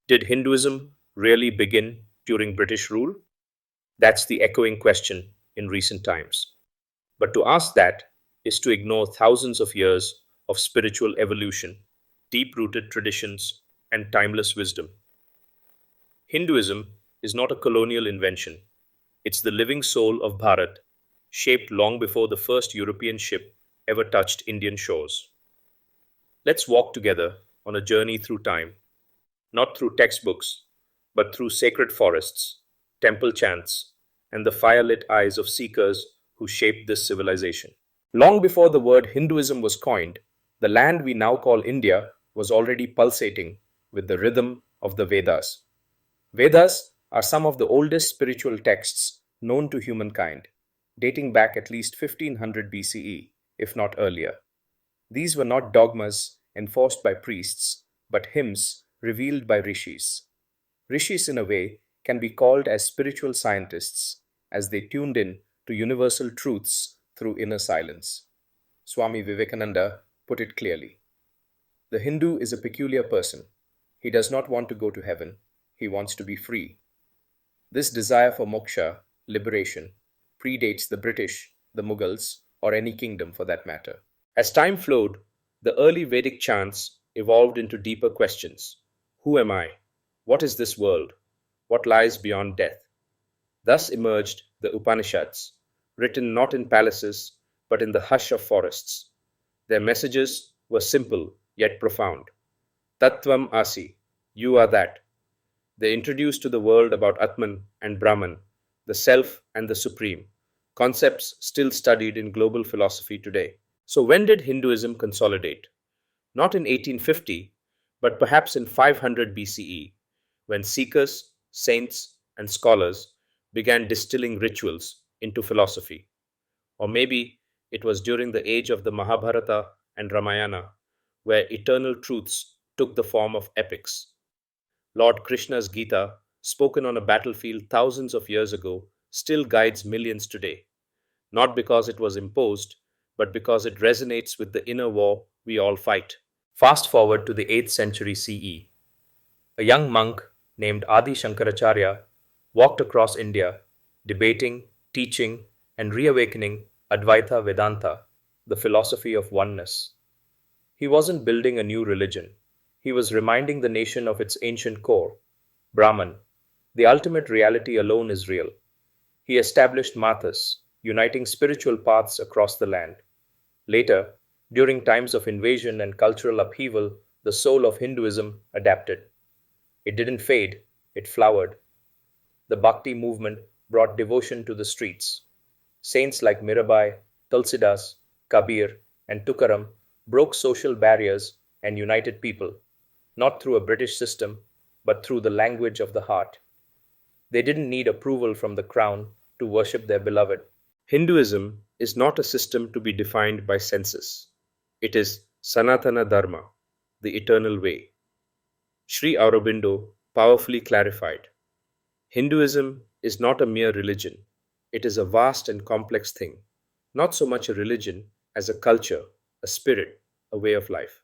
Did Hinduism really begin during British rule? That's the echoing question in recent times. But to ask that is to ignore thousands of years of spiritual evolution, deep rooted traditions, and timeless wisdom. Hinduism is not a colonial invention, it's the living soul of Bharat, shaped long before the first European ship ever touched Indian shores. Let's walk together on a journey through time, not through textbooks, but through sacred forests, temple chants, and the firelit eyes of seekers who shaped this civilization. Long before the word Hinduism was coined, the land we now call India was already pulsating with the rhythm of the Vedas. Vedas are some of the oldest spiritual texts known to humankind, dating back at least 1500 BCE, if not earlier. These were not dogmas enforced by priests, but hymns revealed by rishis. Rishis, in a way, can be called as spiritual scientists as they tuned in to universal truths through inner silence. Swami Vivekananda put it clearly. The Hindu is a peculiar person. He does not want to go to heaven, he wants to be free. This desire for moksha, liberation, predates the British, the Mughals, or any kingdom for that matter. As time flowed, the early Vedic chants evolved into deeper questions. Who am I? What is this world? What lies beyond death? Thus emerged the Upanishads, written not in palaces, but in the hush of forests. Their messages were simple yet profound. Tattvam asi, you are that. They introduced to the world about Atman and Brahman, the self and the supreme, concepts still studied in global philosophy today. So, when did Hinduism consolidate? Not in 1850, but perhaps in 500 BCE, when seekers, saints, and scholars began distilling rituals into philosophy. Or maybe it was during the age of the Mahabharata and Ramayana, where eternal truths took the form of epics. Lord Krishna's Gita, spoken on a battlefield thousands of years ago, still guides millions today, not because it was imposed, but because it resonates with the inner war we all fight. Fast forward to the 8th century CE. A young monk named Adi Shankaracharya walked across India, debating, teaching, and reawakening Advaita Vedanta, the philosophy of oneness. He wasn't building a new religion, he was reminding the nation of its ancient core, Brahman. The ultimate reality alone is real. He established mathas, uniting spiritual paths across the land. Later, during times of invasion and cultural upheaval, the soul of Hinduism adapted. It didn't fade, it flowered. The Bhakti movement brought devotion to the streets. Saints like Mirabai, Tulsidas, Kabir, and Tukaram broke social barriers and united people, not through a British system, but through the language of the heart. They didn't need approval from the crown to worship their beloved. Hinduism is not a system to be defined by census. It is Sanatana Dharma, the eternal way. Sri Aurobindo powerfully clarified Hinduism is not a mere religion, it is a vast and complex thing, not so much a religion as a culture, a spirit, a way of life.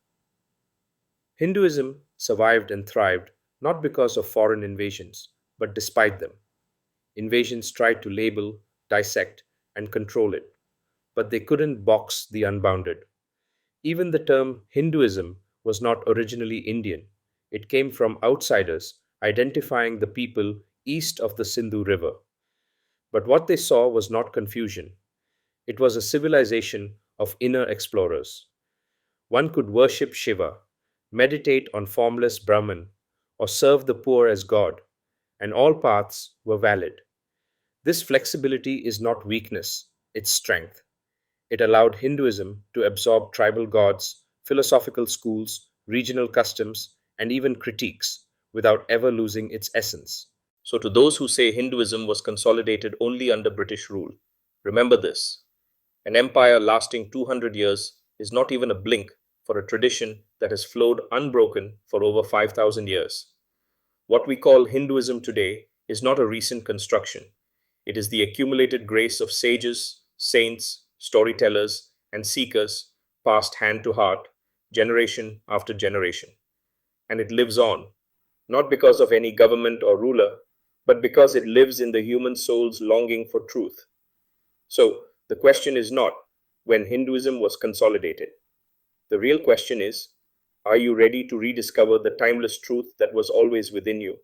Hinduism survived and thrived not because of foreign invasions, but despite them. Invasions tried to label, dissect, and control it, but they couldn't box the unbounded. Even the term Hinduism was not originally Indian. It came from outsiders identifying the people east of the Sindhu River. But what they saw was not confusion. It was a civilization of inner explorers. One could worship Shiva, meditate on formless Brahman, or serve the poor as God, and all paths were valid. This flexibility is not weakness, it's strength. It allowed Hinduism to absorb tribal gods, philosophical schools, regional customs, and even critiques without ever losing its essence. So, to those who say Hinduism was consolidated only under British rule, remember this: an empire lasting 200 years is not even a blink for a tradition that has flowed unbroken for over 5,000 years. What we call Hinduism today is not a recent construction. It is the accumulated grace of sages, saints, storytellers, and seekers passed hand to heart, generation after generation. And it lives on, not because of any government or ruler, but because it lives in the human soul's longing for truth. So, the question is not when Hinduism was consolidated. The real question is, are you ready to rediscover the timeless truth that was always within you?